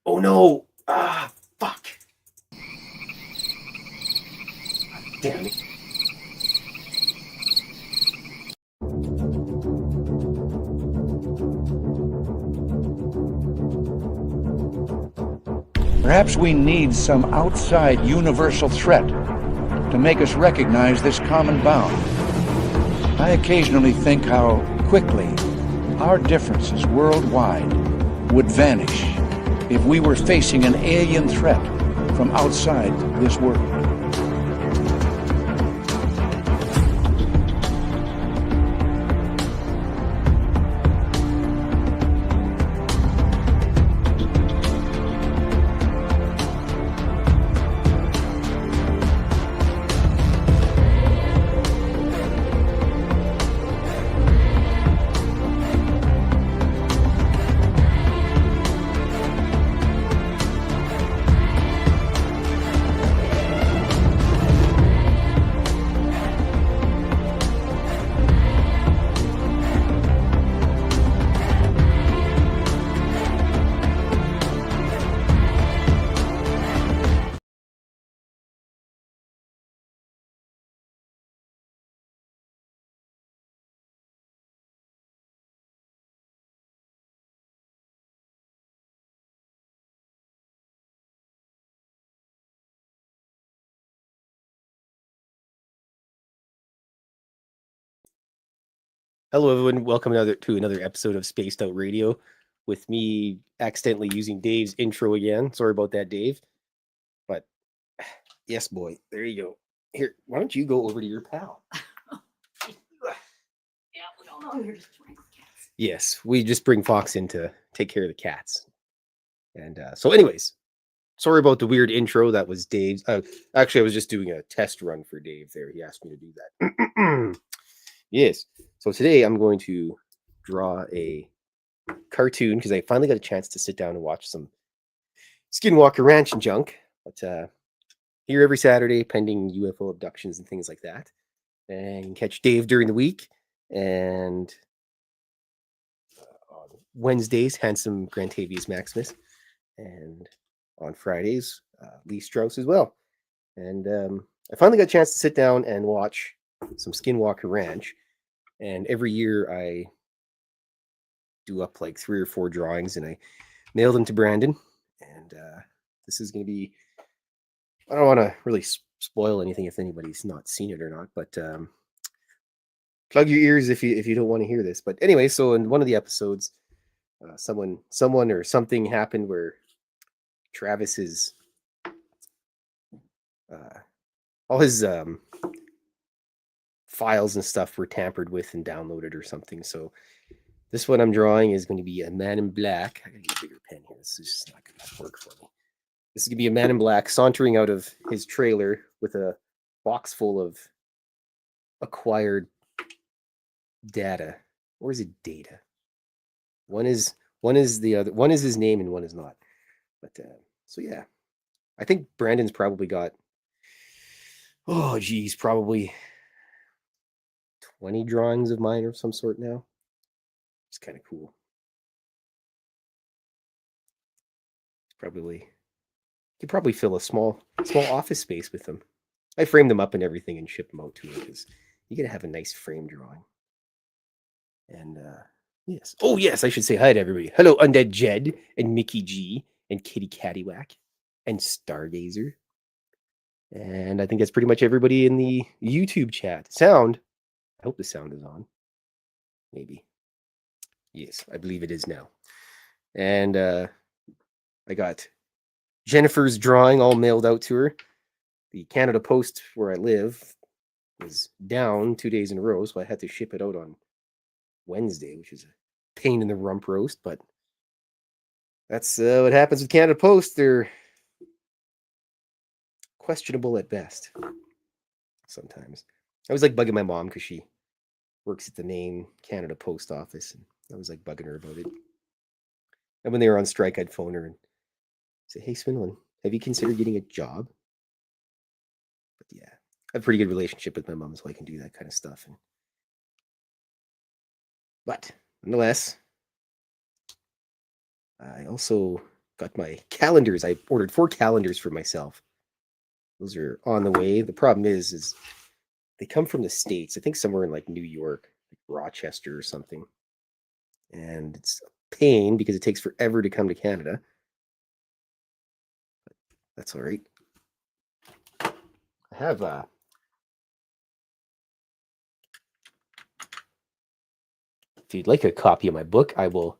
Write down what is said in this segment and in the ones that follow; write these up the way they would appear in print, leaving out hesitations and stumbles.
Oh no! Ah, fuck! Damn it. Perhaps we need some outside universal threat to make us recognize this common bound. I occasionally think how quickly our differences worldwide would vanish if we were facing an alien threat from outside this world. Hello, everyone. Welcome to another episode of Spaced Out Radio with me accidentally using Dave's intro again. Sorry about that, Dave. But yes, boy. There you go. Here, why don't you go over to your pal? Yes, we just bring Fox in to take care of the cats. And so, anyways, sorry about the weird intro. That was Dave's. Actually, I was just doing a test run for Dave there. He asked me to do that. Yes. So today I'm going to draw a cartoon because I finally got a chance to sit down and watch some Skinwalker Ranch and junk. But here every Saturday, pending UFO abductions and things like that. And you can catch Dave during the week. And on Wednesdays, handsome Grantavius Maximus. And on Fridays, Lee Strauss as well. And I finally got a chance to sit down and watch some Skinwalker Ranch. And every year I do up like 3 or 4 drawings and I mail them to Brandon. And this is going to be, I don't want to really spoil anything if anybody's not seen it or not, but plug your ears if you don't want to hear this. But anyway, so in one of the episodes, someone or something happened where Travis's all his files and stuff were tampered with and downloaded or something. So this one I'm drawing is going to be a man in black. I gotta get a bigger pen here. This is just not going to work for me. This is going to be a man in black sauntering out of his trailer with a box full of acquired data. Or is it data? One is the other. One is his name and one is not. But so yeah, I think Brandon's probably got, oh geez, probably 20 drawings of mine of some sort now. It's kind of cool. You could probably fill a small office space with them. I framed them up and everything and shipped them out to him because you gotta have a nice frame drawing. And yes. Oh yes, I should say hi to everybody. Hello, Undead Jed and Mickey G and Kitty Cattywhack and Stargazer. And I think that's pretty much everybody in the YouTube chat. Sound. I hope the sound is on. Maybe. Yes, I believe it is now. And I got Jennifer's drawing all mailed out to her. The Canada Post where I live was down 2 days in a row, so I had to ship it out on Wednesday, which is a pain in the rump roast, but that's what happens with Canada Post. They're questionable at best sometimes. I was like bugging my mom because she works at the main Canada Post office, and I was like bugging her about it. And when they were on strike, I'd phone her and say, "Hey, Swinlin, have you considered getting a job?" But yeah, I have a pretty good relationship with my mom, so I can do that kind of stuff. But nonetheless, I also got my calendars. I ordered 4 calendars for myself. Those are on the way. The problem is they come from the States. I think somewhere in like New York, like Rochester or something. And it's a pain because it takes forever to come to Canada. But that's all right. I have if you'd like a copy of my book, I will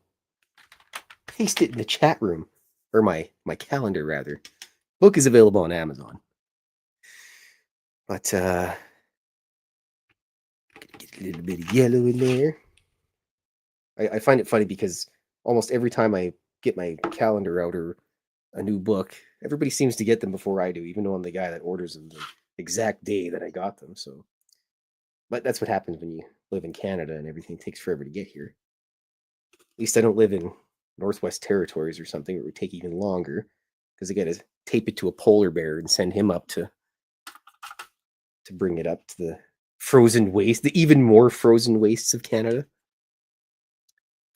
paste it in the chat room, or my calendar rather. Book is available on Amazon. But get a little bit of yellow in there. I find it funny because almost every time I get my calendar out or a new book, everybody seems to get them before I do, even though I'm the guy that orders them the exact day that I got them. So, but that's what happens when you live in Canada and everything takes forever to get here. At least I don't live in Northwest Territories or something. It would take even longer because I got to tape it to a polar bear and send him up to bring it up to the frozen waste, the even more frozen wastes of Canada.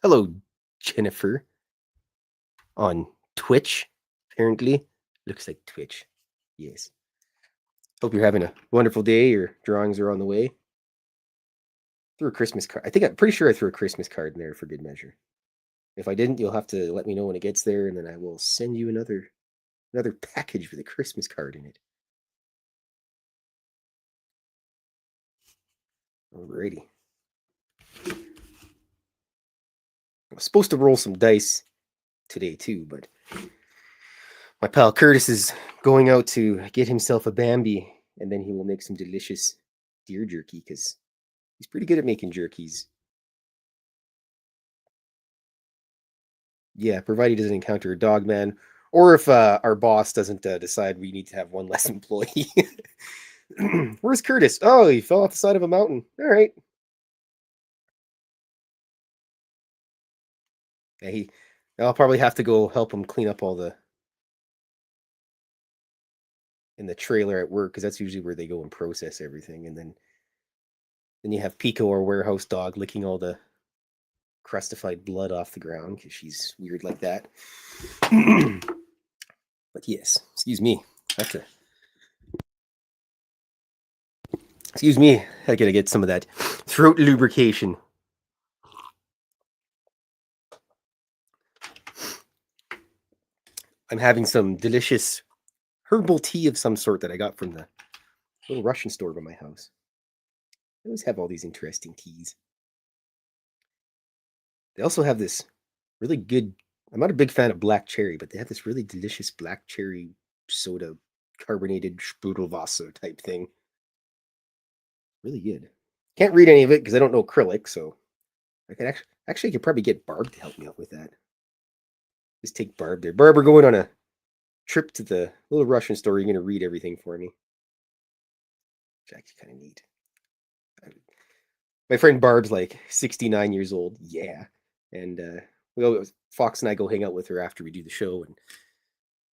Hello, Jennifer. On Twitch, apparently. Looks like Twitch. Yes. Hope you're having a wonderful day. Your drawings are on the way. Threw a Christmas card. I'm pretty sure I threw a Christmas card in there for good measure. If I didn't, you'll have to let me know when it gets there, and then I will send you another package with a Christmas card in it. Alrighty. I was supposed to roll some dice today too, but my pal Curtis is going out to get himself a Bambi, and then he will make some delicious deer jerky because he's pretty good at making jerkies. Yeah, provided he doesn't encounter a dog man, or if our boss doesn't decide we need to have one less employee. Where's Curtis? Oh, he fell off the side of a mountain. All right. Yeah, I'll probably have to go help him clean up all in the trailer at work because that's usually where they go and process everything, and then you have Pico, our warehouse dog, licking all the crustified blood off the ground because she's weird like that. But yes, excuse me. Excuse me. I gotta get some of that throat lubrication. I'm having some delicious herbal tea of some sort that I got from the little Russian store by my house. They always have all these interesting teas. They also have this really good. I'm not a big fan of black cherry, but they have this really delicious black cherry soda, carbonated Sprudelwasser type thing. Really good. Can't read any of it because I don't know acrylic, so I could actually I could probably get Barb to help me out with that. Just take Barb there. Barb, we're going on a trip to the little Russian store. You're going to read everything for me. It's actually kind of neat. My friend Barb's like 69 years old. Yeah. And Fox and I go hang out with her after we do the show and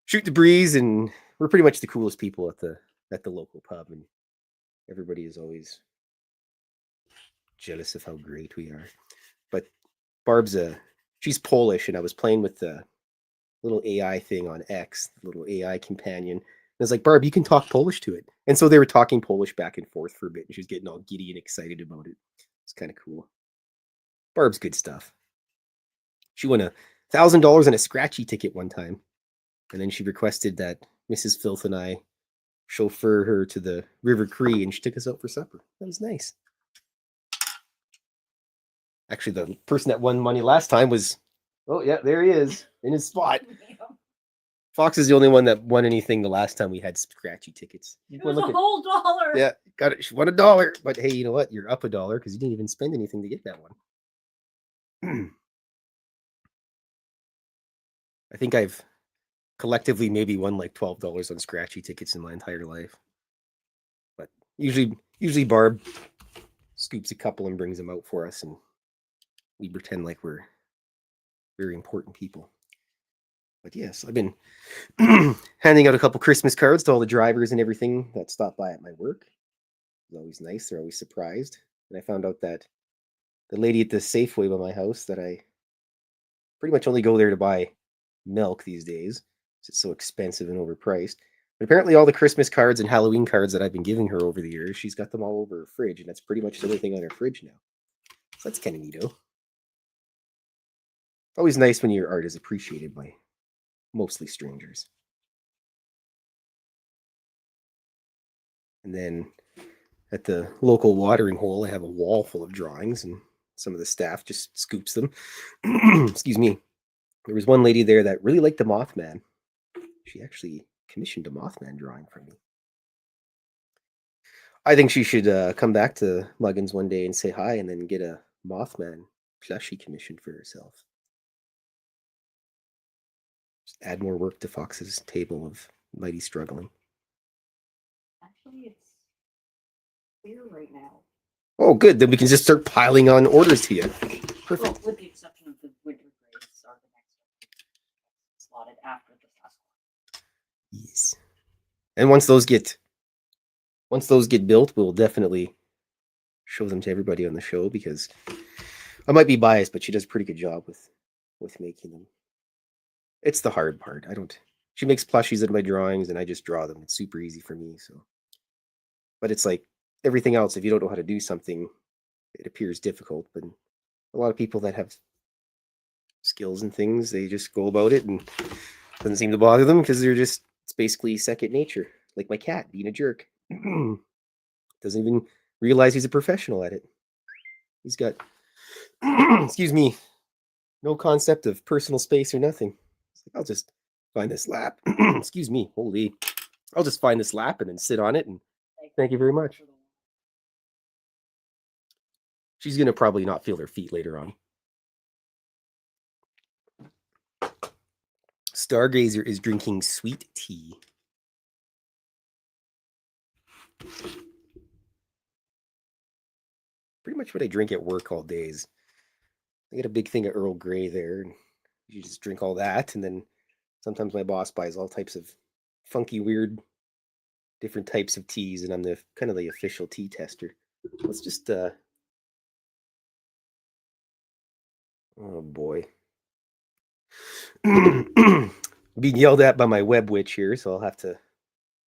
shoot the breeze. And we're pretty much the coolest people at the local pub. And everybody is always jealous of how great we are. But Barb's she's Polish, and I was playing with the little AI thing on X, the little AI companion. And I was like, Barb, you can talk Polish to it. And so they were talking Polish back and forth for a bit, and she was getting all giddy and excited about it. It's kind of cool. Barb's good stuff. She won $1,000 on a scratchy ticket one time. And then she requested that Mrs. Fylth and I chauffeur her to the River Cree, and she took us out for supper. That was nice. Actually, the person that won money last time was, oh, yeah, there he is in his spot. Fox is the only one that won anything the last time we had scratchy tickets. It was a whole dollar. Yeah, got it. She won $1. But hey, you know what? You're up $1 because you didn't even spend anything to get that one. I think I've collectively maybe won like $12 on scratchy tickets in my entire life. But usually Barb scoops a couple and brings them out for us, and we pretend like we're very important people. But yes, I've been handing out a couple Christmas cards to all the drivers and everything that stop by at my work. It's always nice. They're always surprised. And I found out that the lady at the Safeway by my house that I pretty much only go there to buy milk these days. It's so expensive and overpriced. But apparently all the Christmas cards and Halloween cards that I've been giving her over the years, she's got them all over her fridge, and that's pretty much the only thing on her fridge now. So that's kind of neato. Always nice when your art is appreciated by mostly strangers. And then at the local watering hole, I have a wall full of drawings, and some of the staff just scoops them. Excuse me. There was one lady there that really liked the Mothman. She actually commissioned a Mothman drawing from me. I think she should come back to Muggins one day and say hi, and then get a Mothman plushie commissioned for herself. Just add more work to Fox's table of mighty struggling. Actually, it's clear right now. Oh, good. Then we can just start piling on orders to you. Perfect. Well, with the exception of the winter grades are the next slotted after the last one. Yes. And once those get built, we'll definitely show them to everybody on the show, because I might be biased, but she does a pretty good job with making them. It's the hard part. She makes plushies of my drawings and I just draw them. It's super easy for me. So, but it's like everything else. If you don't know how to do something, it appears difficult. But a lot of people that have skills and things, they just go about it and it doesn't seem to bother them, because it's basically second nature. Like my cat being a jerk. Doesn't even realize he's a professional at it. He's got, excuse me, no concept of personal space or nothing. I'll just find this lap. Excuse me, holy. I'll just find this lap and then sit on it, and thank you very much. She's going to probably not feel her feet later on. Stargazer is drinking sweet tea. Pretty much what I drink at work all days. I get a big thing of Earl Grey there, and you just drink all that, and then sometimes my boss buys all types of funky, weird, different types of teas, and I'm the kind of the official tea tester. Let's just oh boy. Being yelled at by my web witch here, so I'll have to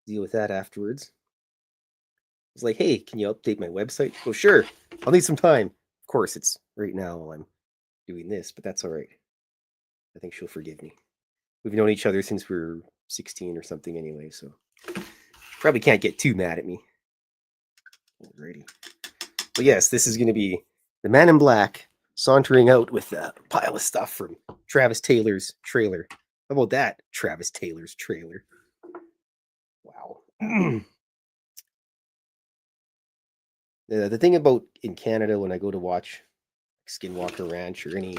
deal with that afterwards. It's like, hey, can you update my website? Oh, sure. I'll need some time. Of course, it's right now while I'm doing this, but that's all right. I think she'll forgive me. We've known each other since we were 16 or something anyway, so probably can't get too mad at me. Alrighty. But yes, this is going to be the Man in Black sauntering out with a pile of stuff from Travis Taylor's trailer. How about that, Travis Taylor's trailer? Wow. The thing about in Canada, when I go to watch Skinwalker Ranch or any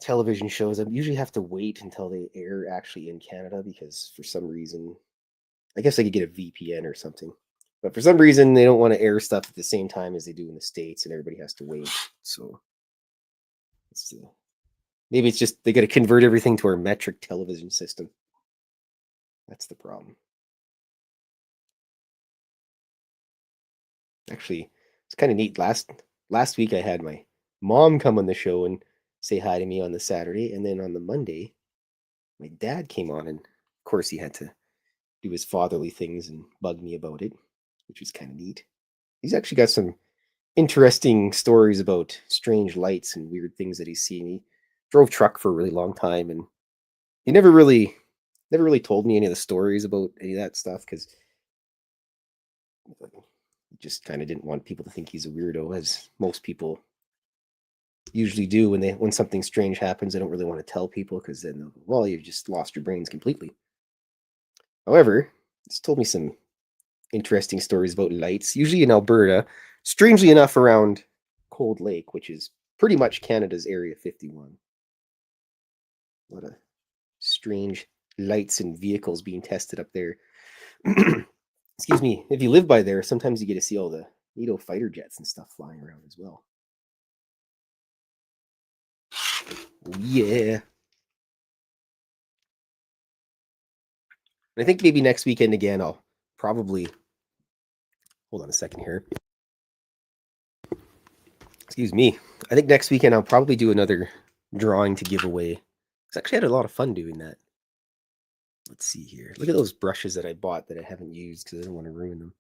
television shows, I usually have to wait until they air actually in Canada, because for some reason, I guess I could get a VPN or something, but for some reason they don't want to air stuff at the same time as they do in the States, and everybody has to wait. So maybe it's just they got to convert everything to our metric television system. That's the problem. Actually, it's kind of neat. Last week I had my mom come on the show and say hi to me on the Saturday, and then on the Monday, my dad came on, and of course he had to do his fatherly things and bug me about it, which was kind of neat. He's actually got some interesting stories about strange lights and weird things that he's seen. He drove truck for a really long time, and he never really told me any of the stories about any of that stuff, because he just kind of didn't want people to think he's a weirdo, as most people usually do when something strange happens. They don't really want to tell people, because then, well, you just lost your brains completely. However, he's told me some interesting stories about lights, usually in Alberta, strangely enough around Cold Lake, which is pretty much Canada's Area 51. A lot of strange lights and vehicles being tested up there. Excuse me. If you live by there, sometimes you get to see all the NATO fighter jets and stuff flying around as well. Oh, yeah. And I think maybe next weekend again, I'll probably... Hold on a second here. Excuse me. I think next weekend I'll probably do another drawing to give away 'Cause I actually had a lot of fun doing that. Let's see here. Look at those brushes that I bought that I haven't used because I don't want to ruin them.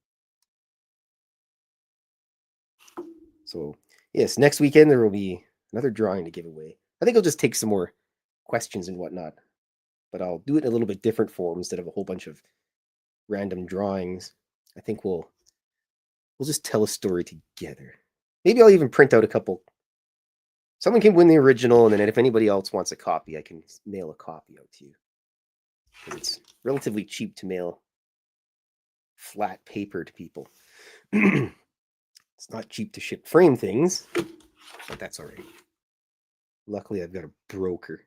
So, yes, next weekend there will be another drawing to give away. I think I'll just take some more questions and whatnot, but I'll do it in a little bit different form instead of a whole bunch of random drawings. I think we'll just tell a story together. Maybe I'll even print out a couple. Someone can win the original, and then if anybody else wants a copy, I can mail a copy out to you. It's relatively cheap to mail flat paper to people. It's not cheap to ship frame things, but that's all right. Luckily, I've got a broker.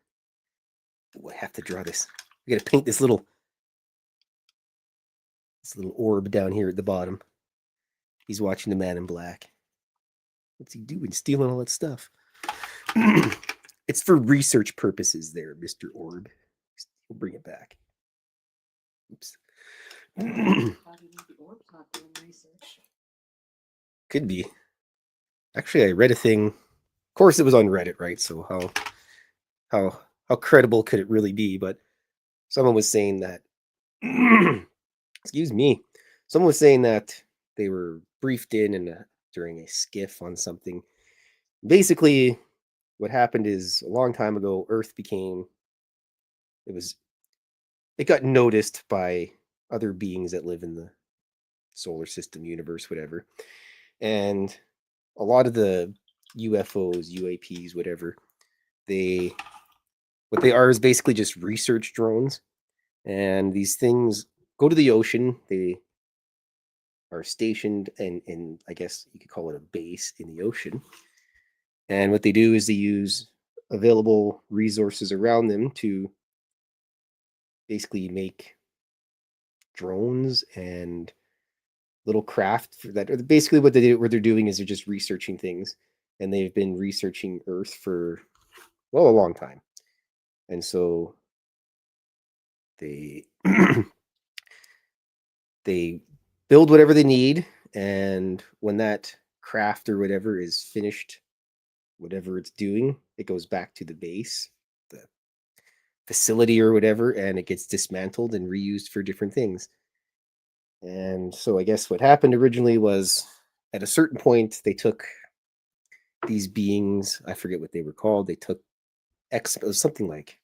Ooh, I have to draw this. I got to paint this little orb down here at the bottom. He's watching the Man in Black. What's he doing? Stealing all that stuff. It's for research purposes there, Mr. Orb. We'll bring it back. Oops. Could be. Actually, I read a thing. Of course, it was on Reddit, right? So how credible could it really be? But someone was saying that. Excuse me. Someone was saying that they were briefed in during a skiff on something. Basically, what happened is a long time ago, Earth it got noticed by other beings that live in the solar system, universe, whatever. And a lot of the UFOs, UAPs, whatever, what they are is basically just research drones. And these things go to the ocean. They are stationed in, I guess you could call it a base in the ocean. And what they do is they use available resources around them to basically make drones and little craft for that. Basically, what they're doing is they're just researching things, and they've been researching Earth for a long time, and so they they build whatever they need, and when that craft or whatever is finished, whatever it's doing, it goes back to the base, the facility or whatever, and it gets dismantled and reused for different things. And so I guess what happened originally was at a certain point, they took these beings, I forget what they were called, they took it was something like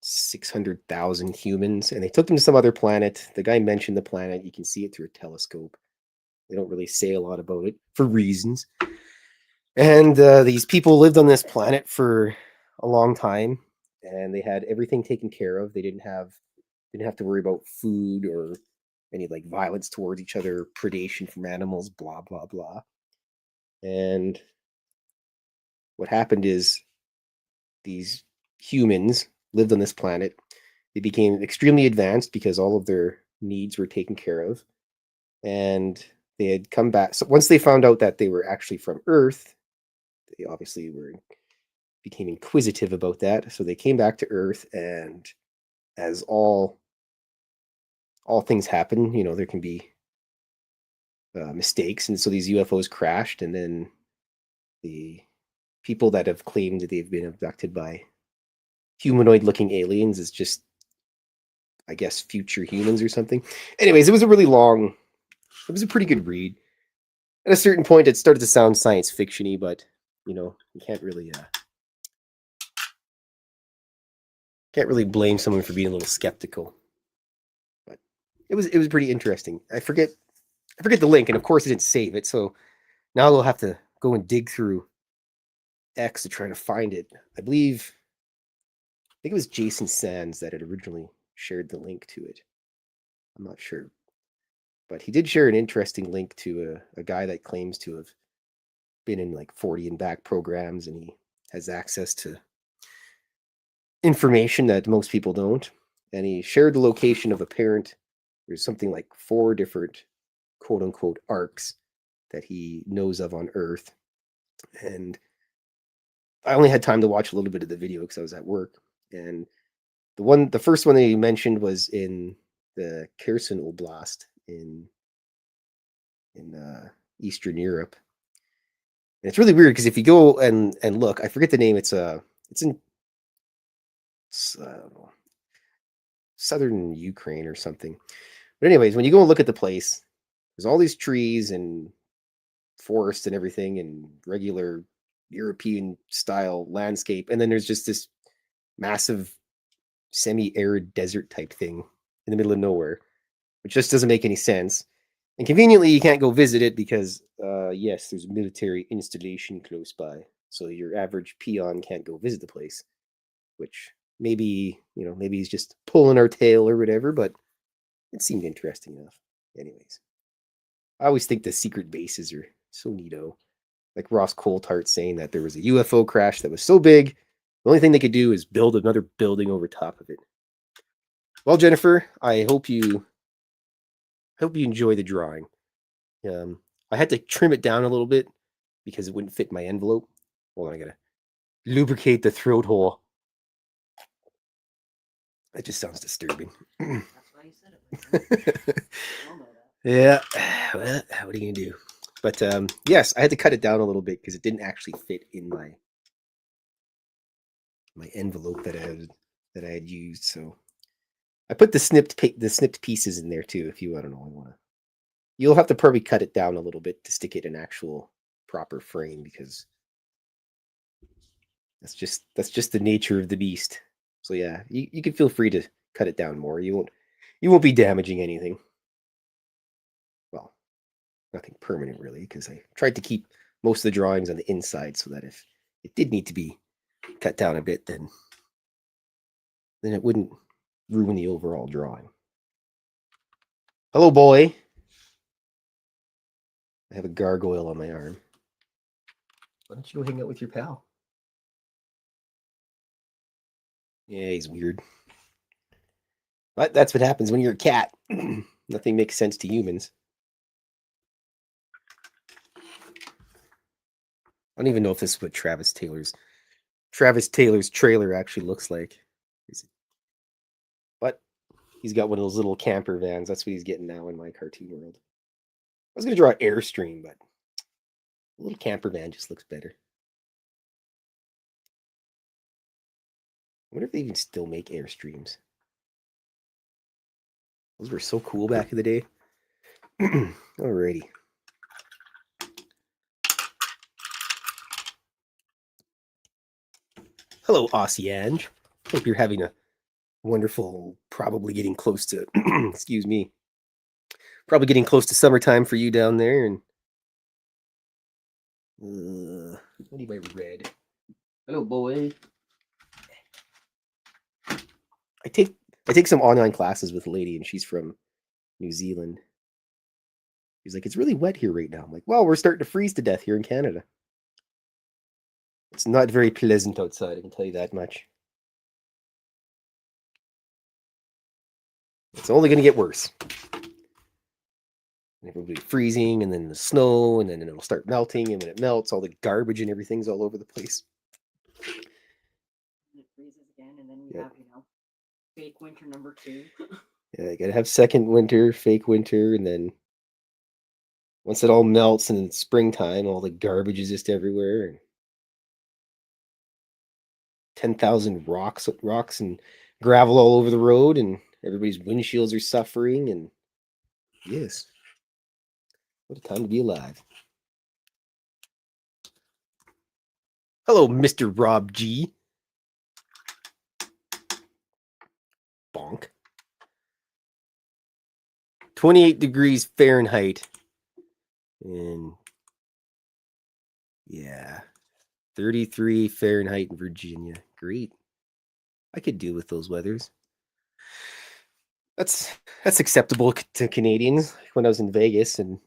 600,000 humans, and they took them to some other planet. The guy mentioned the planet. You can see it through a telescope. They don't really say a lot about it for reasons. And these people lived on this planet for a long time, and they had everything taken care of. They didn't have to worry about food or any like violence towards each other, predation from animals, blah blah blah. And what happened is these humans lived on this planet. They became extremely advanced because all of their needs were taken care of, and they had come back. So once they found out that they were actually from Earth, they obviously became inquisitive about that. So they came back to Earth, and as all things happen, there can be mistakes, and so these UFOs crashed, and then the people that have claimed that they've been abducted by humanoid-looking aliens is just, I guess, future humans or something. Anyways, it was a pretty good read. At a certain point, it started to sound science fiction-y, but you can't really blame someone for being a little skeptical. But it was pretty interesting. I forget the link, and of course, I didn't save it, so now I'll have to go and dig through X to try to find it. I think it was Jason Sands that had originally shared the link to it. I'm not sure. But he did share an interesting link to a guy that claims to have been in like 40 and back programs, and he has access to information that most people don't. And he shared the location of there's something like 4 different quote unquote arcs that he knows of on Earth. And I only had time to watch a little bit of the video because I was at work. And the first one that he mentioned was in the Kherson Oblast in Eastern Europe. And it's really weird because if you go and look, I forget the name. It's in I don't know, southern Ukraine or something. But anyways, when you go and look at the place, there's all these trees and forest and everything and regular European style landscape. And then there's just this massive semi-arid desert type thing in the middle of nowhere, which just doesn't make any sense. And conveniently, you can't go visit it because, yes, there's a military installation close by. So your average peon can't go visit the place, which maybe, maybe he's just pulling our tail or whatever, but it seemed interesting enough. Anyways, I always think the secret bases are so neato. Like Ross Coulthart saying that there was a UFO crash that was so big, the only thing they could do is build another building over top of it. Well, Jennifer, I hope you enjoy the drawing. I had to trim it down a little bit because it wouldn't fit my envelope. Hold on, I gotta lubricate the throat hole. That just sounds disturbing. That's why you said it. I'll know that. Yeah, well, what are you gonna do? But yes, I had to cut it down a little bit because it didn't actually fit in my envelope that I had used. So I put the snipped pieces in there too. If you, I don't know, you'll have to probably cut it down a little bit to stick it in actual proper frame because that's just the nature of the beast. So yeah, you can feel free to cut it down more. You won't be damaging anything. Well, nothing permanent really, because I tried to keep most of the drawings on the inside so that if it did need to be cut down a bit, then it wouldn't ruin the overall drawing. Hello, boy. I have a gargoyle on my arm. Why don't you go hang out with your pal? Yeah, he's weird. But that's what happens when you're a cat. Nothing makes sense to humans. I don't even know if this is what Travis Taylor's trailer actually looks like. But he's got one of those little camper vans. That's what he's getting now in my cartoon world. I was going to draw an Airstream, but a little camper van just looks better. I wonder if they even still make Airstreams. Those were so cool back in the day. Alrighty. Hello, Ossiange. Hope you're having a wonderful, probably getting close to, excuse me, probably getting close to summertime for you down there. And what do you might read? Hello, boy. I take some online classes with a lady, and she's from New Zealand. She's like, it's really wet here right now. I'm like, well, we're starting to freeze to death here in Canada. It's not very pleasant outside, I can tell you that much. It's only going to get worse. Everybody freezing, and then the snow, and then it'll start melting, and when it melts, all the garbage and everything's all over the place. And it freezes again, and then we have, fake winter number 2. Yeah, you gotta have second winter, fake winter, and then once it all melts and it's springtime, all the garbage is just everywhere. And 10,000 rocks and gravel all over the road, and everybody's windshields are suffering. And yes, what a time to be alive. Hello, Mr. Rob G. Bonk. 28 degrees Fahrenheit. And yeah, 33 Fahrenheit in Virginia. Great. I could deal with those weathers. That's acceptable to Canadians. When I was in Vegas and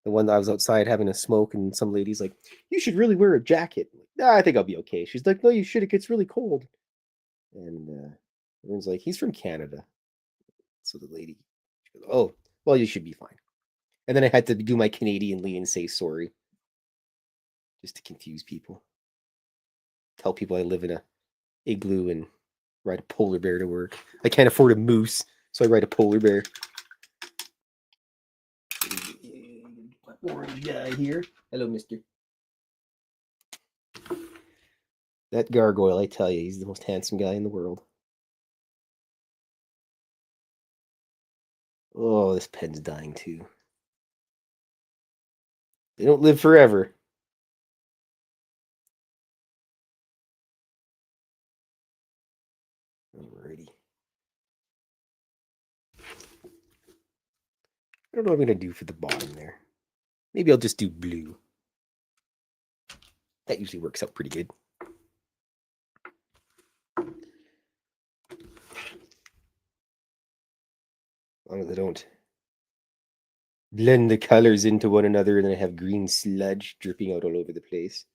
the one that I was outside having a smoke, and some lady's like, you should really wear a jacket. Nah, I think I'll be okay. She's like, no, you should. It gets really cold. And everyone's like, he's from Canada. So the lady goes, oh, well, you should be fine. And then I had to do my Canadianly and say sorry. Just to confuse people. Tell people I live in a igloo and ride a polar bear to work. I can't afford a moose, so I ride a polar bear. Orange guy here. Hello, mister. That gargoyle, I tell you, he's the most handsome guy in the world. Oh, this pen's dying too. They don't live forever. Alrighty. I don't know what I'm going to do for the bottom there. Maybe I'll just do blue. That usually works out pretty good. As long as I don't blend the colors into one another and then I have green sludge dripping out all over the place.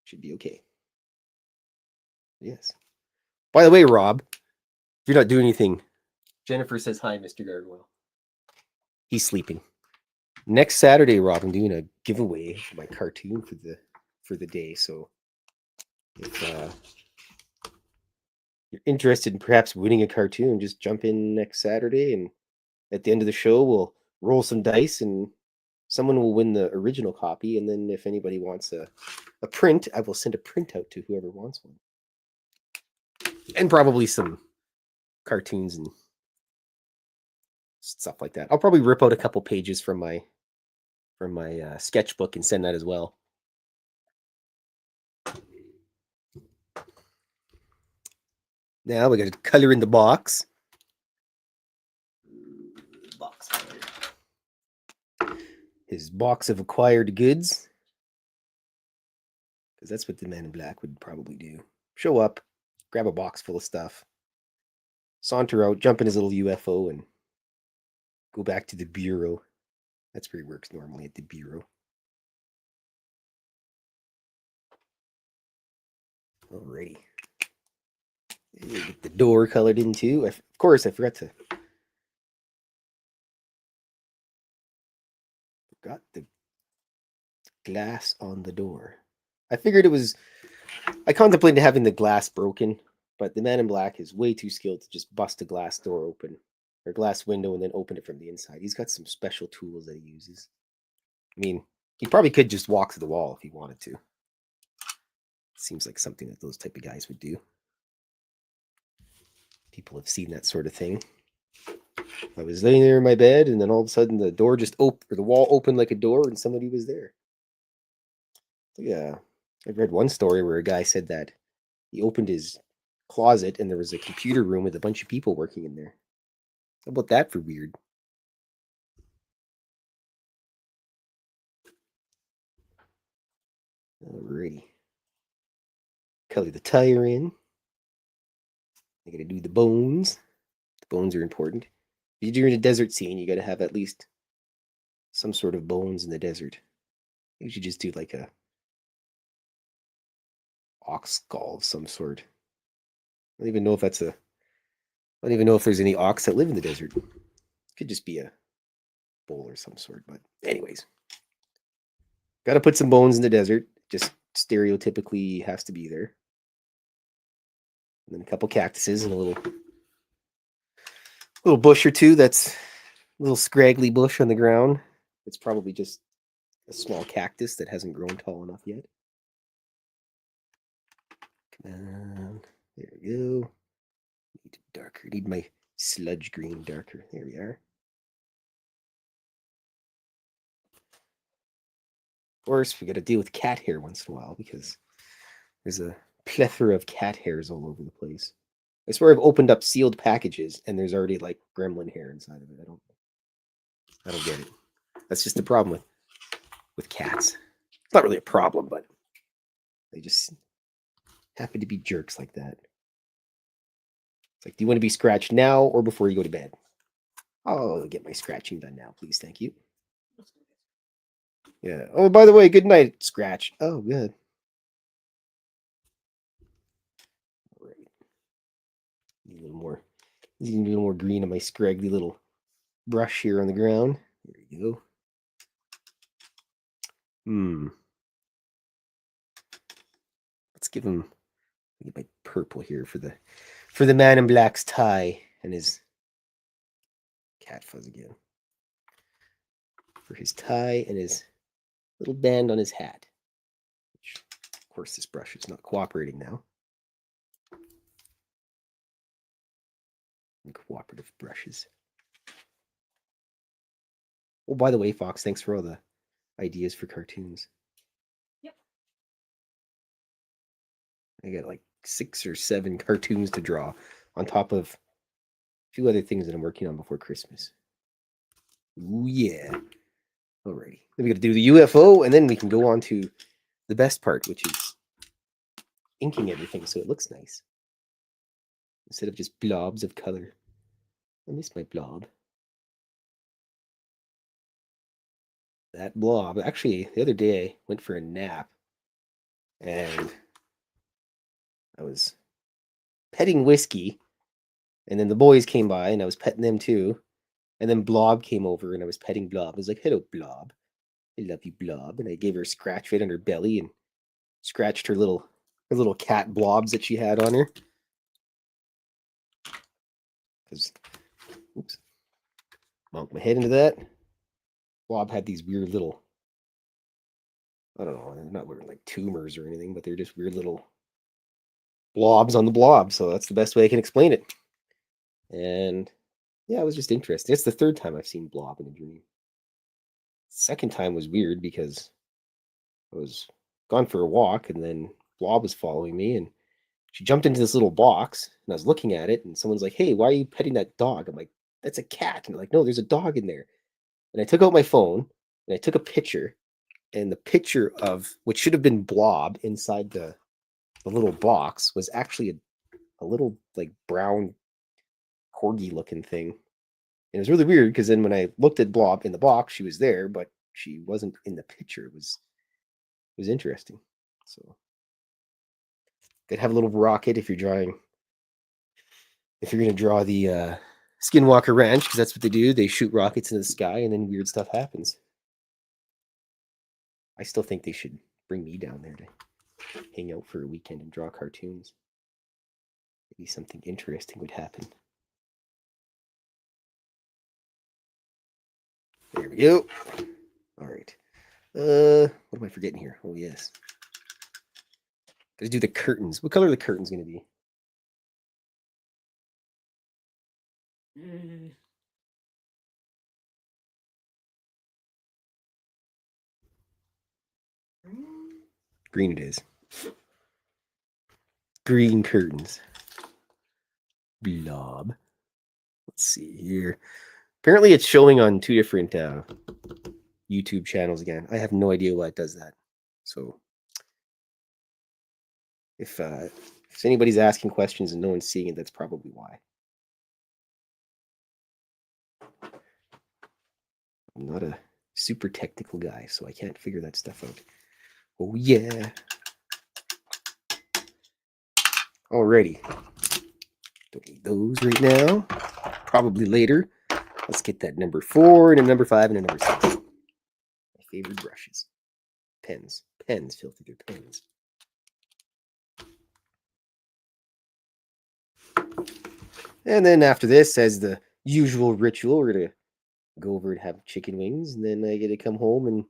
Should be okay. Yes. By the way, Rob, if you're not doing anything, Jennifer says hi, Mr. Gargoyle. He's sleeping. Next Saturday, Rob, I'm doing a giveaway for my cartoon for the day. So if you're interested in perhaps winning a cartoon, just jump in next Saturday, and at the end of the show, we'll roll some dice, and someone will win the original copy. And then if anybody wants a print, I will send a print out to whoever wants one, and probably some cartoons and stuff like that. I'll probably rip out a couple pages from my sketchbook and send that as well. Now we got to color in the box. Box color. His box of acquired goods, because that's what the Man in Black would probably do. Show up, grab a box full of stuff, saunter out, jump in his little UFO, and go back to the bureau. That's where he works normally, at the bureau. Alrighty. Get the door colored in too. Of course, I forgot the glass on the door. I figured it was... I contemplated having the glass broken, but the Man in Black is way too skilled to just bust a glass door open, or glass window, and then open it from the inside. He's got some special tools that he uses. I mean, he probably could just walk through the wall if he wanted to. Seems like something that those type of guys would do. People have seen that sort of thing. I was laying there in my bed, and then all of a sudden the door just opened, or the wall opened like a door, and somebody was there. Yeah, I've read one story where a guy said that he opened his closet and there was a computer room with a bunch of people working in there. How about that for weird? Alrighty. Color the tire in. I gotta do the bones. The bones are important. If you're in a desert scene, you gotta have at least some sort of bones in the desert. You should just do like a ox skull of some sort. I don't even know if that's a... I don't even know if there's any ox that live in the desert. It could just be a bull or some sort. But anyways, gotta put some bones in the desert. Just stereotypically has to be there. And then a couple cactuses and a little bush or two. That's a little scraggly bush on the ground. It's probably just a small cactus that hasn't grown tall enough yet. Come on. There we go. Need darker. Need my sludge green darker. There we are. Of course, we got to deal with cat hair once in a while because there's a plethora of cat hairs all over the place. I swear I've opened up sealed packages and there's already like gremlin hair inside of it. I don't get it. That's just the problem with cats. It's not really a problem, but they just happen to be jerks like that. It's like, do you want to be scratched now or before you go to bed? I'll get my scratching done now, please. Thank you. Yeah. Oh, by the way, good night, Scratch. Oh, good. All right. Need a little more green on my scraggly little brush here on the ground. There you go. Let's give him... Get my purple here for the Man in Black's tie and his cat fuzz again. For his tie and his little band on his hat. Which, of course, this brush is not cooperating now. Cooperative brushes. Oh, by the way, Fox, thanks for all the ideas for cartoons. Yep. I got like 6 or 7 cartoons to draw on top of a few other things that I'm working on before Christmas. Ooh, yeah. Alrighty. Then we got to do the UFO, and then we can go on to the best part, which is inking everything so it looks nice. Instead of just blobs of color. I miss my blob. That blob. Actually, the other day I went for a nap and I was petting Whiskey, and then the boys came by and I was petting them too. And then Blob came over and I was petting Blob. I was like, hello, Blob. I love you, Blob. And I gave her a scratch right on her belly and scratched her little cat blobs that she had on her. Because, oops, bumped my head into that. Blob had these weird little, I don't know, they're not weird like tumors or anything, but they're just weird little blobs on the blob. So that's the best way I can explain it. And yeah, it was just interesting. It's the third time I've seen Blob in a dream. Second time was weird because I was gone for a walk and then Blob was following me and she jumped into this little box and I was looking at it and someone's like, hey, why are you petting that dog? I'm like, that's a cat. And they're like, no, there's a dog in there. And I took out my phone and I took a picture, and the picture of what should have been Blob inside the little box was actually a little like brown corgi looking thing. And it was really weird because then when I looked at Blob in the box, she was there, but she wasn't in the picture. It was interesting. So could have a little rocket if you're drawing. If you're gonna draw the Skinwalker Ranch, because that's what they do. They shoot rockets into the sky, and then weird stuff happens. I still think they should bring me down there to hang out for a weekend and draw cartoons. Maybe something interesting would happen. There we go. All right. What am I forgetting here? Oh yes. Gotta do the curtains. What color are the curtains gonna be? Green it is. Green curtains. Blob. Let's see here. Apparently it's showing on 2 different YouTube channels again. I have no idea why it does that. So if anybody's asking questions and no one's seeing it, that's probably why. I'm not a super technical guy, so I can't figure that stuff out. Oh yeah. Alrighty. Don't need those right now. Probably later. Let's get that number 4 and a number 5 and a number 6. My favorite brushes. Pens. Pens, Filthy, they're pens. And then after this, as the usual ritual, we're going to go over and have chicken wings. And then I get to come home and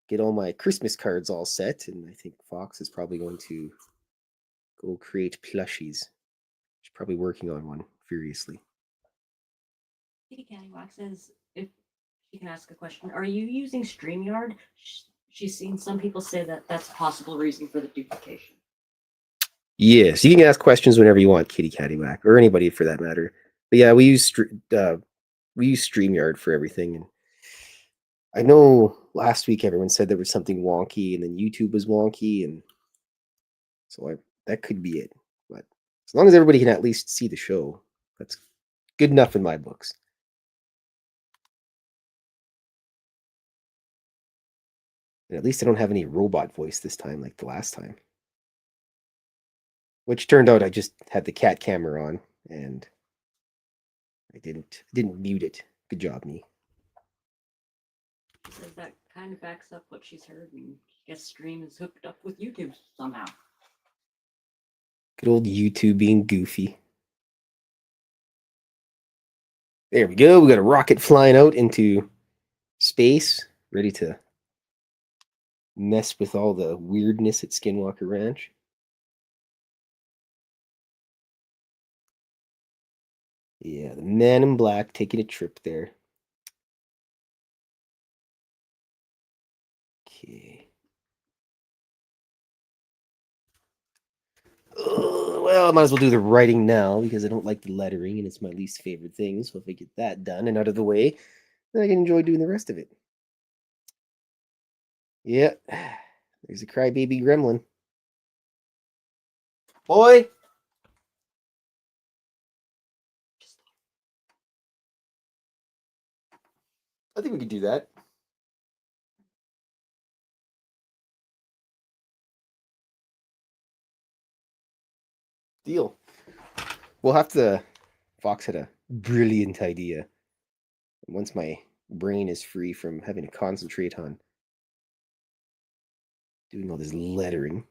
get all my Christmas cards all set. And I think Fox is probably going to go create plushies. She's probably working on one furiously. Kitty Catty Wax says if she can ask a question, are you using StreamYard? She's seen some people say that that's a possible reason for the duplication. Yes, you can ask questions whenever you want, Kitty Cattywack, or anybody for that matter. But yeah, we use StreamYard for everything. And I know last week everyone said there was something wonky, and then YouTube was wonky, and so that could be it. But as long as everybody can at least see the show, that's good enough in my books. And at least I don't have any robot voice this time like the last time. Which turned out I just had the cat camera on and I didn't mute it. Good job, me. Says that kind of backs up what she's heard, and I guess Stream is hooked up with YouTube somehow. Good old YouTube being goofy. There we go. We got a rocket flying out into space, ready to mess with all the weirdness at Skinwalker Ranch. Yeah, the man in black taking a trip there. Well, I might as well do the writing now because I don't like the lettering and it's my least favorite thing. So if I get that done and out of the way, then I can enjoy doing the rest of it. Yeah, there's a crybaby gremlin. Boy! I think we could do that. Deal. We'll have to. Fox had a brilliant idea. Once my brain is free from having to concentrate on doing all this lettering,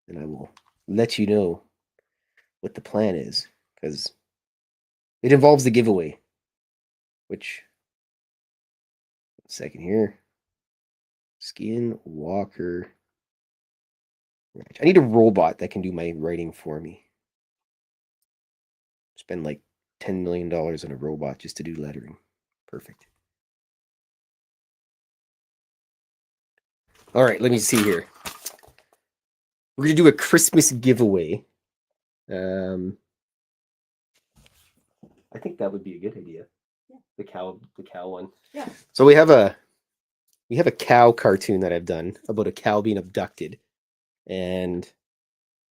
then I will let you know what the plan is, because it involves the giveaway, which, second here, Skinwalker. I need a robot that can do my writing for me. Spend like $10 million on a robot just to do lettering. Perfect. All right, let me see here. We're gonna do a Christmas giveaway. I think that would be a good idea. Yeah. The cow one. Yeah. So we have a cow cartoon that I've done about a cow being abducted, and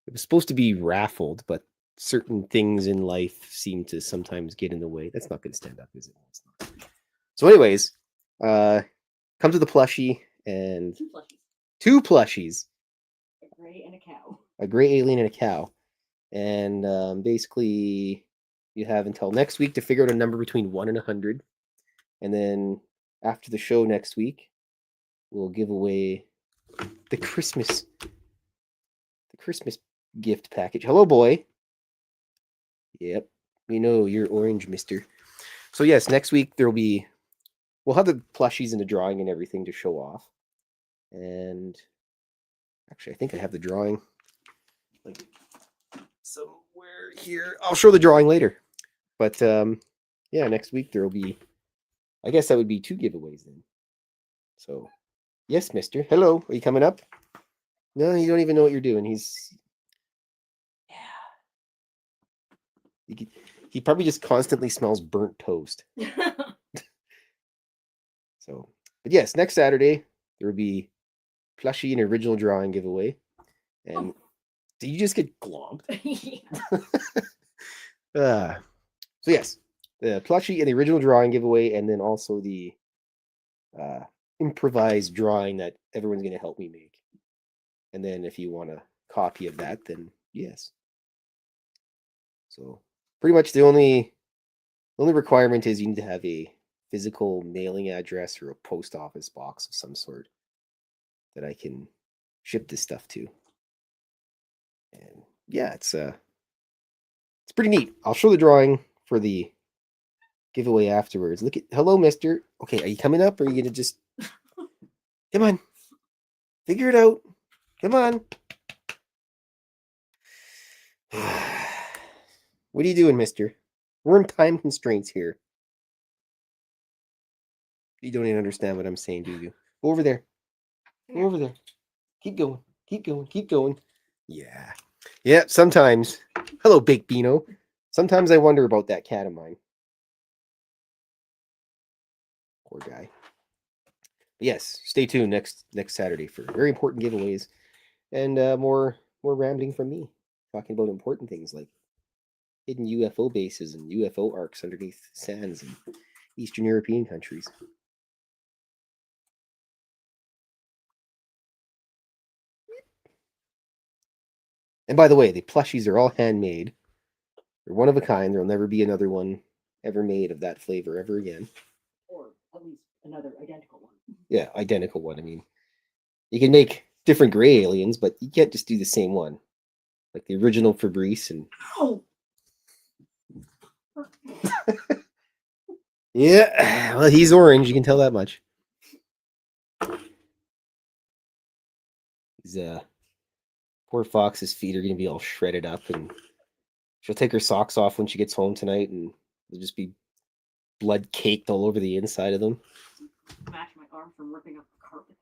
it was supposed to be raffled, but certain things in life seem to sometimes get in the way. That's not going to stand up, is it? It's not. So, anyways, comes with a plushie and two plushies. A gray and a cow. A gray alien and a cow. And basically, you have until next week to figure out a number between 1 and 100. And then after the show next week, we'll give away the Christmas gift package. Hello, boy. Yep, we know you're orange, mister. So yes, next week we'll have the plushies and the drawing and everything to show off. And actually, I think I have the drawing like somewhere here. I'll show the drawing later. But yeah, next week there will be, I guess that would be 2 giveaways then. So yes, mister. Hello, are you coming up? No, you don't even know what you're doing. He probably just constantly smells burnt toast. So, but yes, next Saturday there will be plushie and original drawing giveaway. And did you just get globbed? So yes, the plushie and the original drawing giveaway, and then also the improvised drawing that everyone's going to help me make. And then if you want a copy of that, then yes. So pretty much the only requirement is you need to have a physical mailing address or a post office box of some sort that I can ship this stuff to. And yeah, it's pretty neat. I'll show the drawing for the giveaway afterwards. Look at hello, mister. Okay, are you coming up or are you gonna just come on? Figure it out. Come on. What are you doing, mister? We're in time constraints here. You don't even understand what I'm saying, do you? Go over there. Go over there. Keep going. Keep going. Keep going. Yeah. Yeah, sometimes. Hello, Baked Beano. Sometimes I wonder about that cat of mine. Poor guy. But yes, stay tuned next Saturday for very important giveaways and more rambling from me, talking about important things like hidden UFO bases and UFO arcs underneath sands in Eastern European countries. And by the way, the plushies are all handmade. They're one of a kind. There'll never be another one ever made of that flavor ever again. Or at least another identical one. Yeah, identical one. I mean, you can make different gray aliens, but you can't just do the same one. Like the original Fabrice and... Oh! Yeah, well, he's orange. You can tell that much. He's poor Fox's feet are gonna be all shredded up, and she'll take her socks off when she gets home tonight, and there'll just be blood caked all over the inside of them. Smash my arm from ripping up the carpet.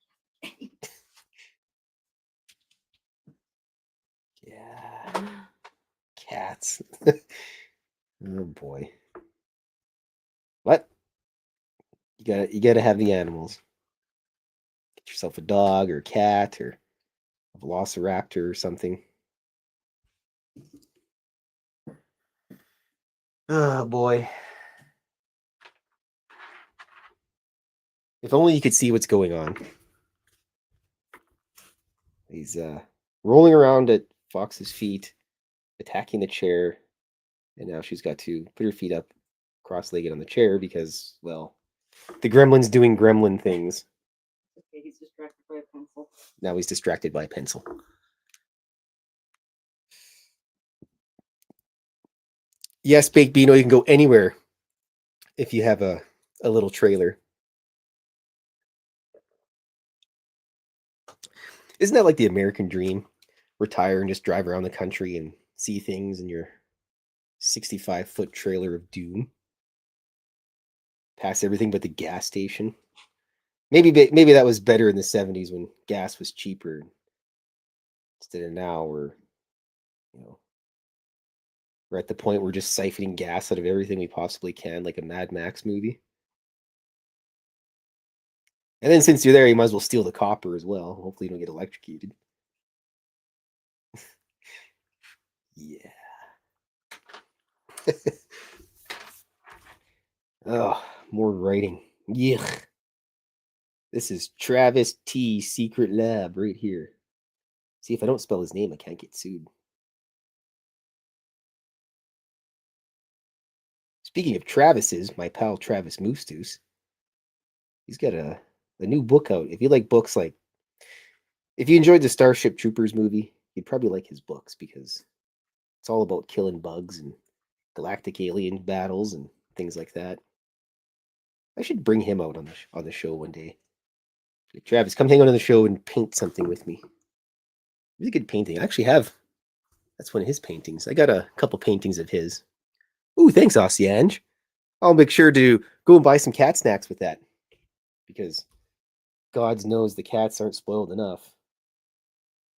Cats. Oh boy. What? You gotta have the animals. Get yourself a dog or a cat or a velociraptor or something. Oh boy. If only you could see what's going on. He's rolling around at Fox's feet, attacking the chair, and now she's got to put her feet up cross-legged on the chair because, well, the gremlin's doing gremlin things. Okay, he's distracted by a pencil. Now he's distracted by a pencil. Yes, Baked Beano, you can go anywhere if you have a little trailer. Isn't that like the American dream? Retire and just drive around the country and see things in your 65-foot trailer of doom. Pass everything but the gas station. Maybe that was better in the 70s when gas was cheaper instead of now where, we're at the point where we're just siphoning gas out of everything we possibly can, like a Mad Max movie. And then since you're there, you might as well steal the copper as well. Hopefully you don't get electrocuted. Yeah. Oh, more writing. Yuck. This is Travis T. Secret Lab right here. See, if I don't spell his name, I can't get sued. Speaking of Travis's, my pal Travis Moostus, he's got a new book out. If you like books like, if you enjoyed the Starship Troopers movie, you'd probably like his books because it's all about killing bugs and galactic alien battles and things like that. I should bring him out on the show one day. Like, Travis, come hang out on the show and paint something with me. Really good painting. I actually have. That's one of his paintings. I got a couple paintings of his. Ooh, thanks, Ossiange. I'll make sure to go and buy some cat snacks with that. Because God knows the cats aren't spoiled enough.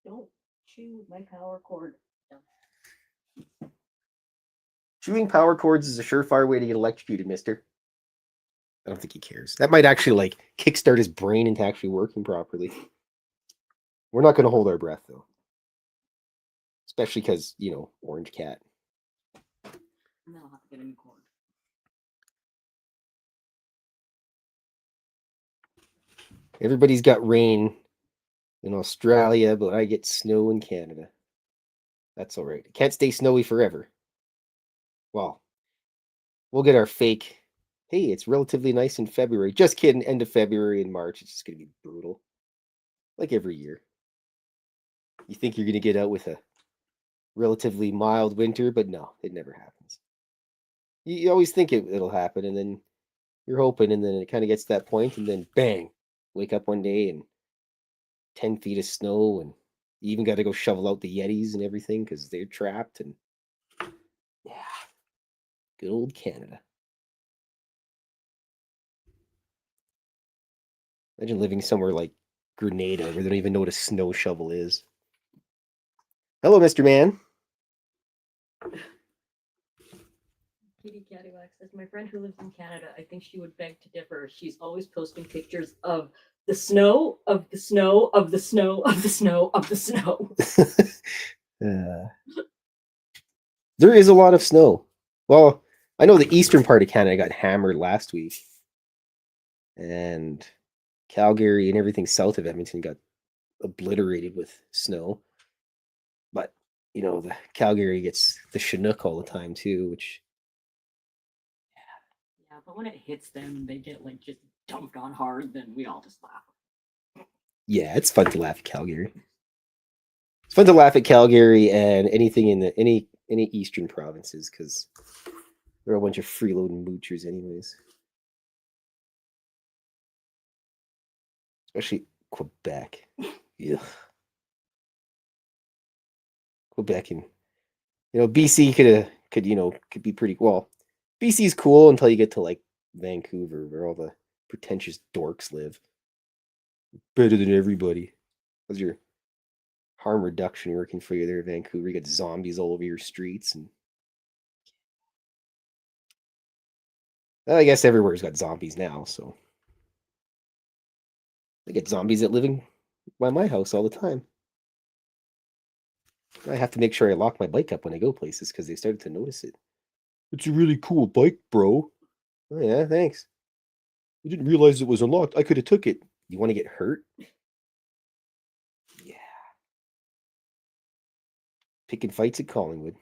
Don't chew my power cord. No. Chewing power cords is a surefire way to get electrocuted, mister. I don't think he cares. That might actually like kickstart his brain into actually working properly. We're not going to hold our breath, though. Especially because, orange cat. And then I'll have to get a new cord. Everybody's got rain in Australia, but I get snow in Canada. That's all right. It can't stay snowy forever. Well, we'll get our fake. Hey, it's relatively nice in February. Just kidding. End of February and March. It's just going to be brutal. Like every year. You think you're going to get out with a relatively mild winter, but no, it never happens. You always think it'll happen, and then you're hoping, and then it kind of gets to that point, and then bang, wake up one day and 10 feet of snow, and you even got to go shovel out the Yetis and everything because they're trapped. And yeah, good old Canada. Imagine living somewhere like Grenada where they don't even know what a snow shovel is. Hello, Mr. Man. Kitty Cattywax says, my friend who lives in Canada, I think she would beg to differ. She's always posting pictures of the snow, of the snow, of the snow, of the snow, of the snow. There is a lot of snow. Well, I know the eastern part of Canada got hammered last week. And Calgary and everything south of Edmonton got obliterated with snow. But, the Calgary gets the Chinook all the time too, which... Yeah, but when it hits them, they get just dumped on hard, then we all just laugh. Yeah, it's fun to laugh at Calgary. It's fun to laugh at Calgary and anything in any eastern provinces because they're a bunch of freeloading moochers anyways. Especially Quebec. Yeah. Quebec and BC could be pretty well. BC's cool until you get to Vancouver where all the pretentious dorks live. Better than everybody. How's your harm reduction working for you there, Vancouver. You got zombies all over your streets, and well, I guess everywhere's got zombies now. So I get zombies that live by my house all the time. I have to make sure I lock my bike up when I go places because they started to notice it. It's a really cool bike, bro. Oh yeah, thanks. I didn't realize it was unlocked. I could have took it. You want to get hurt? Yeah. Picking fights at Collingwood.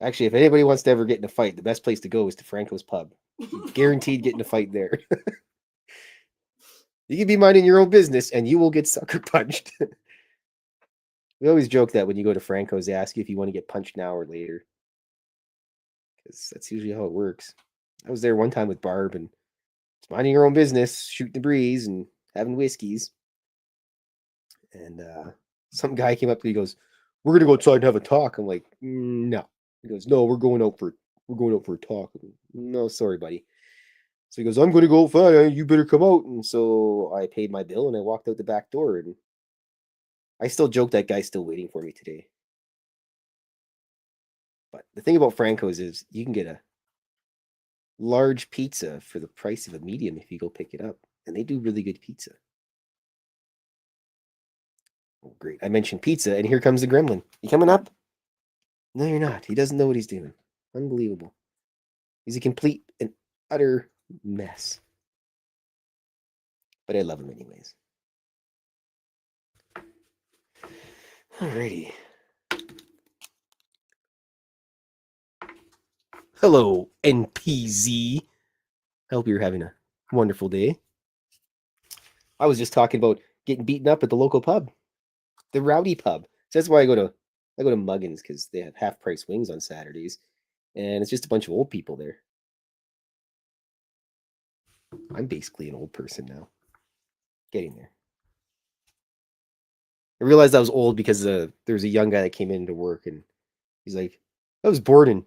Actually, if anybody wants to ever get in a fight, the best place to go is to Franco's Pub. Guaranteed getting a fight there. You can be minding your own business and you will get sucker punched. We always joke that when you go to Franco's, they ask you if you want to get punched now or later. Because that's usually how it works. I was there one time with Barb and it's minding your own business, shooting the breeze and having whiskeys. And some guy came up to me, he goes, "We're gonna go outside and have a talk." I'm like, "No." He goes, "No, we're going out for a talk." No, sorry, buddy. So he goes, "I'm gonna go outside. You better come out." And so I paid my bill and I walked out the back door. And I still joke that guy's still waiting for me today. But the thing about Franco's is you can get a large pizza for the price of a medium if you go pick it up. And they do really good pizza. Oh, great. I mentioned pizza, and here comes the gremlin. You coming up? No, you're not. He doesn't know what he's doing. Unbelievable. He's a complete and utter mess. But I love him anyways. Alrighty. Hello, NPZ. I hope you're having a wonderful day. I was just talking about getting beaten up at the local pub, the Rowdy Pub. So that's why I go to Muggins because they have half-price wings on Saturdays, and it's just a bunch of old people there. I'm basically an old person now. Getting there. I realized I was old because there was a young guy that came into work and he's like, "I was born in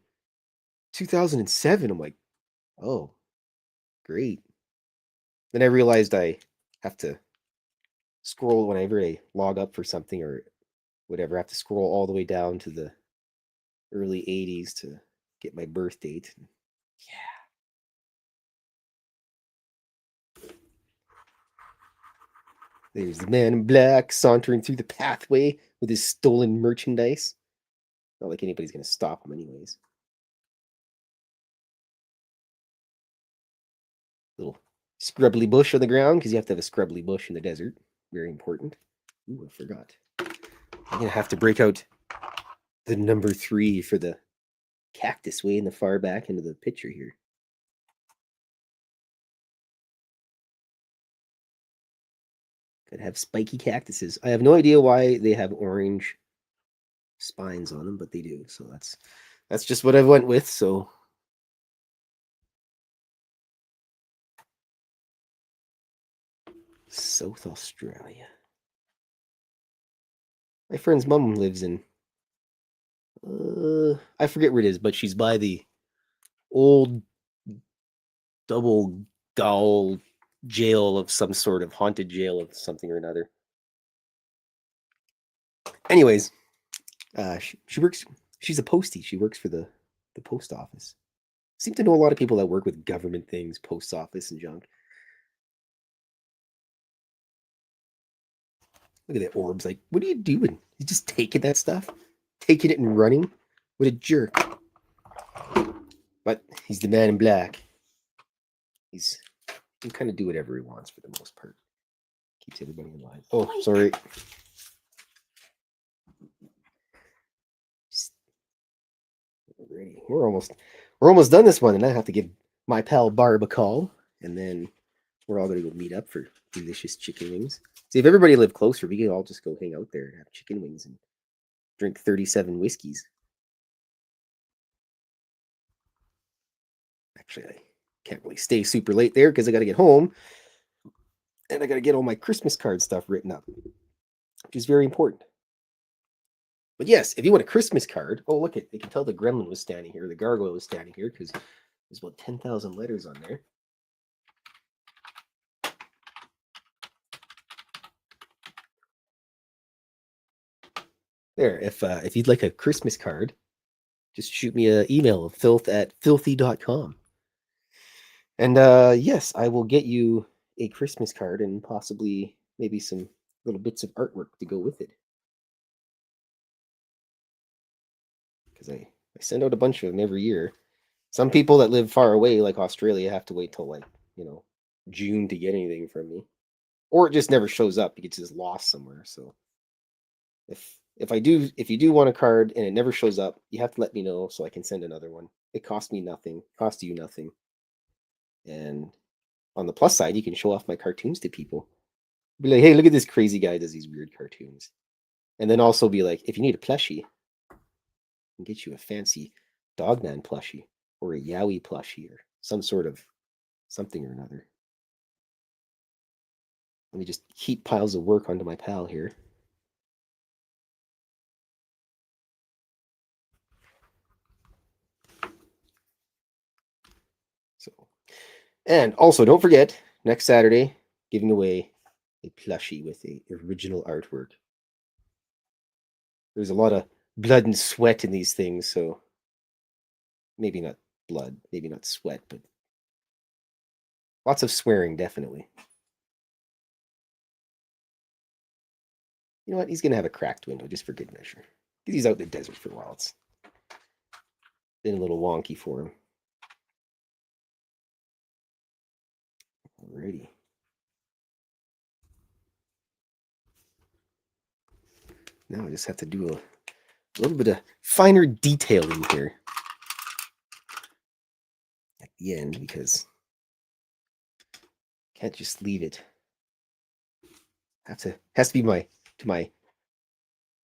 2007." I'm like, "Oh, great." Then I realized I have to scroll whenever I log up for something or whatever. I have to scroll all the way down to the early 80s to get my birth date. Yeah. There's the man in black sauntering through the pathway with his stolen merchandise. Not like anybody's going to stop him, anyways. Little scrubbly bush on the ground because you have to have a scrubbly bush in the desert. Very important. Ooh, I forgot. I'm going to have to break out the number 3 for the cactus way in the far back into the picture here. Could have spiky cactuses. I have no idea why they have orange spines on them, but they do. So that's just what I went with. So South Australia. My friend's mom lives in I forget where it is, but she's by the old double gaol jail of some sort of haunted jail of something or another. Anyways, she works. She's a postie. She works for the post office. Seem to know a lot of people that work with government things, post office and junk. Look at that orbs. Like, what are you doing? You just taking that stuff, taking it and running. What a jerk! But he's the man in black. He can kind of do whatever he wants for the most part. Keeps everybody in line. Oh, sorry. Alrighty. We're almost done this one, and I have to give my pal Barb a call, and then we're all gonna go meet up for delicious chicken wings. See, if everybody lived closer, we could all just go hang out there and have chicken wings and drink 37 whiskeys. Actually, I can't really stay super late there because I got to get home and I got to get all my Christmas card stuff written up, which is very important. But yes, if you want a Christmas card, oh, look it, they can tell the gremlin was standing here, the gargoyle was standing here because there's about 10,000 letters on there. There, if you'd like a Christmas card, just shoot me an email of filth@filthy.com. And yes, I will get you a Christmas card and possibly maybe some little bits of artwork to go with it. Because I send out a bunch of them every year. Some people that live far away, like Australia, have to wait till like, June to get anything from me. Or it just never shows up. It gets just lost somewhere. So if you do want a card and it never shows up, you have to let me know so I can send another one. It costs me nothing, costs you nothing. And on the plus side, you can show off my cartoons to people. Be like, hey, look at this crazy guy does these weird cartoons. And then also be like, if you need a plushie, I can get you a fancy Dogman plushie or a Yowie plushie or some sort of something or another. Let me just heap piles of work onto my pal here. So, and also don't forget, next Saturday, giving away a plushie with a original artwork. There's a lot of blood and sweat in these things, so maybe not blood, maybe not sweat, but lots of swearing, definitely. You know what? He's going to have a cracked window just for good measure. Because he's out in the desert for a while. It's been a little wonky for him. Alrighty. Now I just have to do a little bit of finer detailing here at the end because can't just leave it. Has to be to my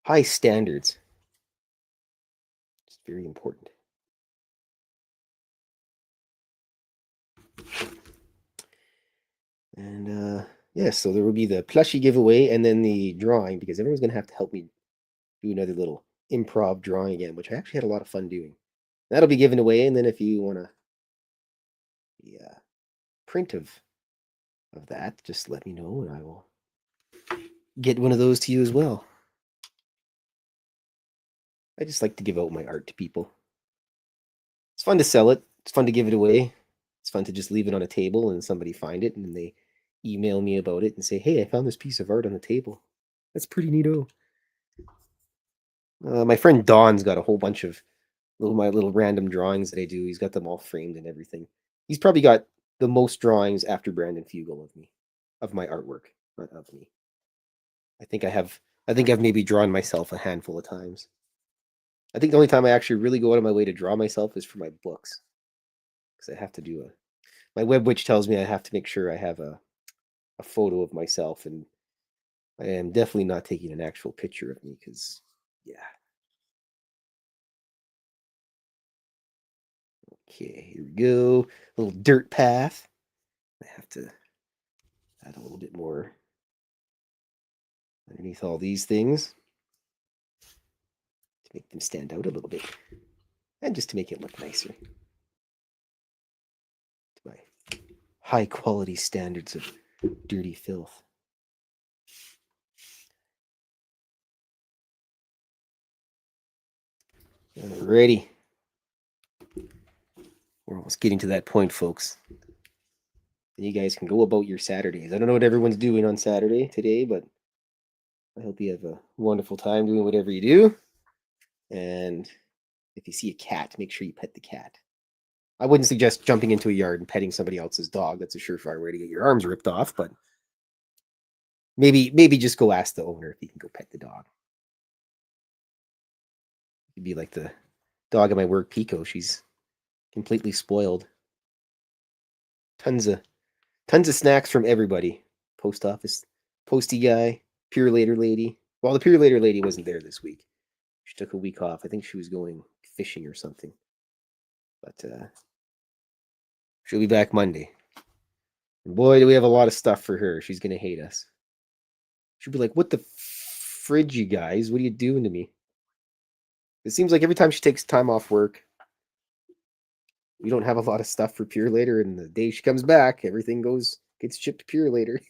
high standards. It's very important. And yeah, so there will be the plushie giveaway and then the drawing because everyone's gonna have to help me do another little improv drawing again, which I actually had a lot of fun doing. That'll be given away, and then if you want to print of that, just let me know and I will get one of those to you as well. I just like to give out my art to people. It's fun to sell it. It's fun to give it away. It's fun to just leave it on a table and somebody find it and they email me about it and say, hey, I found this piece of art on the table. That's pretty neato. My friend Don's got a whole bunch of my little random drawings that I do. He's got them all framed and everything. He's probably got the most drawings after Brandon Fugel of me, of my artwork, not of me. I think I've maybe drawn myself a handful of times. I think the only time I actually really go out of my way to draw myself is for my books. Because I have to do my web witch tells me I have to make sure I have a photo of myself, and I am definitely not taking an actual picture of me because yeah. Okay, here we go. A little dirt path. I have to add a little bit more underneath all these things to make them stand out a little bit and just to make it look nicer. To my high quality standards of dirty filth. Alrighty. We're almost getting to that point, folks. And you guys can go about your Saturdays. I don't know what everyone's doing on Saturday today, but I hope you have a wonderful time doing whatever you do. And if you see a cat, make sure you pet the cat. I wouldn't suggest jumping into a yard and petting somebody else's dog. That's a surefire way to get your arms ripped off, but maybe just go ask the owner if he can go pet the dog. It'd be like the dog at my work, Pico. She's completely spoiled. Tons of snacks from everybody. Post office, postie guy, Pure Later lady. Well, the Pure Later lady wasn't there this week. She took a week off. I think she was going fishing or something. But she'll be back Monday. And boy, do we have a lot of stuff for her. She's gonna hate us. She'll be like, "What the fridge, you guys? What are you doing to me?" It seems like every time she takes time off work, we don't have a lot of stuff for Pure Later, and the day she comes back, everything gets shipped to Pure Later.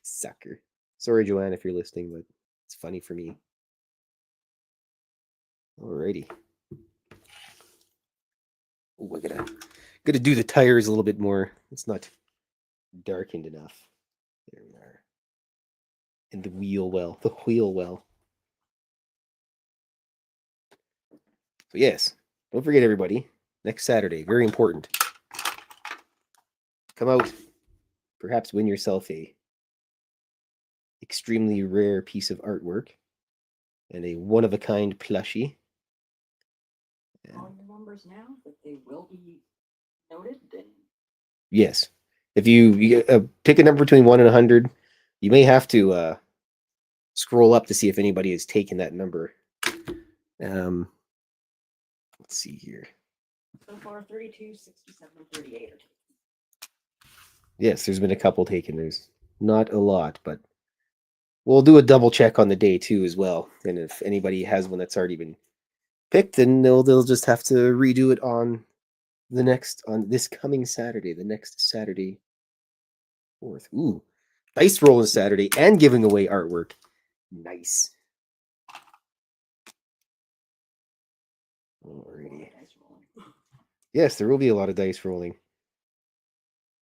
Sucker. Sorry, Joanne, if you're listening, but it's funny for me. Alrighty. Oh, I gotta do the tires a little bit more. It's not darkened enough. There we are. And the wheel well. The wheel well. So yes, don't forget everybody. Next Saturday, very important. Come out. Perhaps win yourself a extremely rare piece of artwork and a one-of-a-kind plushie. On the numbers now that they will be noted. And Yes, if you pick a number between 1 and 100, you may have to scroll up to see if anybody has taken that number. Let's see here. so far, 32, 67, 38 are taken. Yes, there's been a couple taken. There's not a lot, but we'll do a double check on the day too as well. And if anybody has one that's already been picked, then they'll just have to redo it on this coming Saturday, the next Saturday 4th. Ooh, dice rolling Saturday and giving away artwork. Nice. Alrighty. Yes, there will be a lot of dice rolling.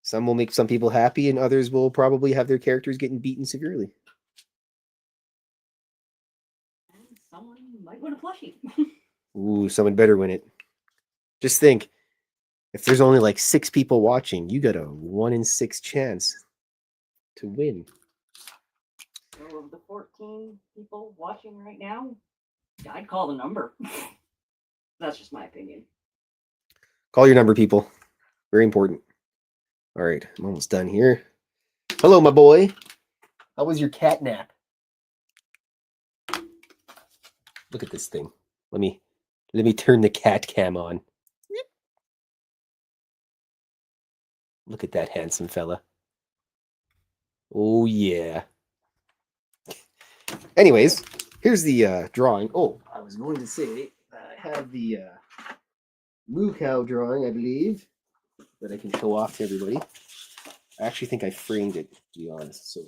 Some will make some people happy, and others will probably have their characters getting beaten severely. And someone might win a plushie. Ooh, someone better win it. Just think, if there's only like 6 people watching, you got a 1 in 6 chance to win. So of the 14 people watching right now, I'd call the number. That's just my opinion. Call your number, people. Very important. All right, I'm almost done here. Hello, my boy. How was your cat nap? Look at this thing. Let me turn the cat cam on. Look at that handsome fella. Oh yeah. Anyways, here's the drawing. Oh, I was going to say I have the moo cow drawing, I believe, that I can show off to everybody. I actually think I framed it, to be honest. So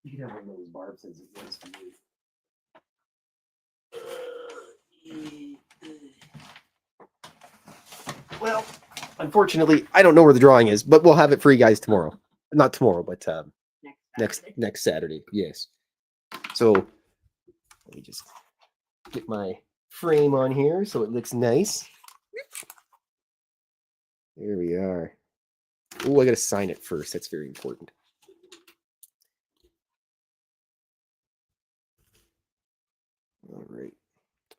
you can have one of those Barb says it was for you. Well, unfortunately, I don't know where the drawing is, but we'll have it for you guys tomorrow. Not tomorrow, but next Saturday. Yes. So let me just get my frame on here so it looks nice. There we are. Oh, I gotta sign it first. That's very important. All right.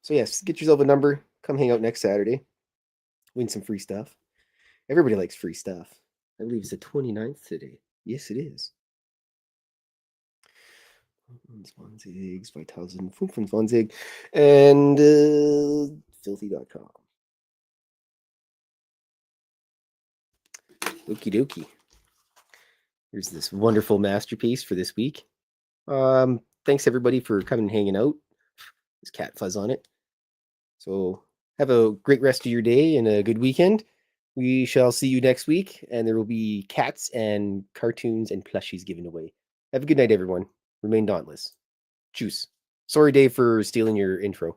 So yes, get yourself a number. Come hang out next Saturday. Win some free stuff. Everybody likes free stuff. I believe it's the 29th today. Yes, it is. 25,000, 25,000, and Fylthy.com. Okie dokie. Here's this wonderful masterpiece for this week. Thanks everybody for coming and hanging out. There's cat fuzz on it. So have a great rest of your day and a good weekend. We shall see you next week, and there will be cats and cartoons and plushies given away. Have a good night, everyone. Remain dauntless. Juice. Sorry, Dave, for stealing your intro.